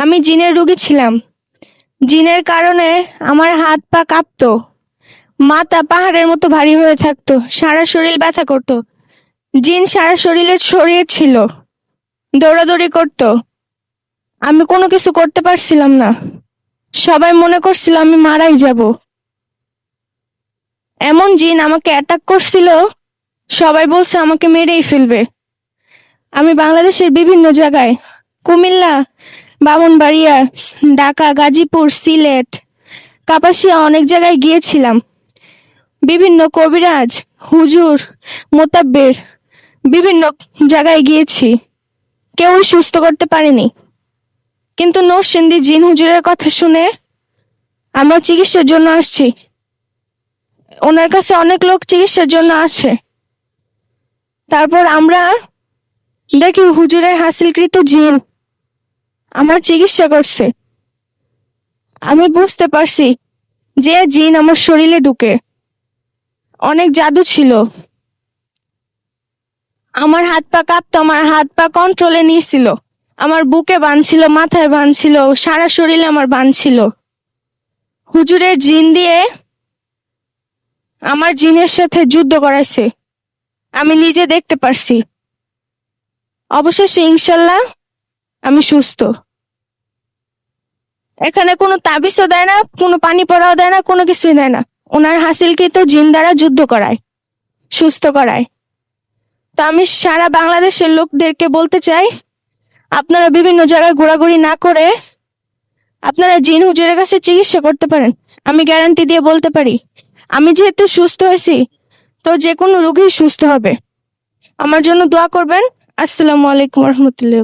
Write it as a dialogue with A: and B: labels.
A: আমি জিনের রোগী ছিলাম। জিনের কারণে আমার হাত পা কাঁপতো, মাথা পাহাড়ের মতো ভারী হয়ে থাকতো, সারা শরীর ব্যথা করতো। জিন সারা শরীরে ছড়িয়ে ছিল, দৌড়াদৌড়ি করতো। আমি কোনো কিছু করতে পারছিলাম না। সবাই মনে করছিল আমি মারাই যাব। এমন জিন আমাকে অ্যাটাক করছিল, সবাই বলছে আমাকে মেরেই ফেলবে। আমি বাংলাদেশের বিভিন্ন জায়গায়, কুমিল্লা, ব্রাহ্মণবাড়িয়া, ঢাকা, গাজীপুর, সিলেট, কাপাসিয়া অনেক জায়গায় গিয়েছিলাম। বিভিন্ন কবিরাজ, হুজুর, মোতাব্বের বিভিন্ন জায়গায় গিয়েছি, কেউ সুস্থ করতে পারেনি। কিন্তু নরসিংদী জিন হুজুরের কথা শুনে আমরা চিকিৎসার জন্য আসছি। ওনার কাছে অনেক লোক চিকিৎসার জন্য আছে। তারপর আমরা দেখি হুজুরের হাসিলকৃত জিন আমার চিকিৎসা করছে। আমি বুঝতে পারছি যে জিন আমার শরীরে ঢুকে। অনেক জাদু ছিল। আমার হাত পা কাঁপতো, আমার হাত পা কন্ট্রোলে নিয়েছিল। আমার বুকে বাঁধছিল, মাথায় বাঁধছিল, সারা শরীরে আমার বাঁধছিল। হুজুরের জিন দিয়ে আমার জিনের সাথে যুদ্ধ করাইছে, আমি নিজে দেখতে পারছি। অবশেষে ইনশাল্লাহ আমি সুস্থ। এখানে কোনো তাবিজও দেয় না, কোনো পানি পড়াও দেয় না, কোনো কিছুই দেয় না। ওনার হাসিলকৃত জিন দ্বারা যুদ্ধ করায়, সুস্থ করায়। তো আমি সারা বাংলাদেশের লোকদেরকে বলতে চাই, আপনারা বিভিন্ন জায়গায় ঘোরাঘুরি না করে আপনারা জিন হুজুরের কাছে চিকিৎসা করতে পারেন। আমি গ্যারান্টি দিয়ে বলতে পারি, আমি যেহেতু সুস্থ হয়েছি, তো যে কোনো রোগী সুস্থ হবে। আমার জন্য দোয়া করবেন। আসসালামু আলাইকুম রহমতুল্লাহ।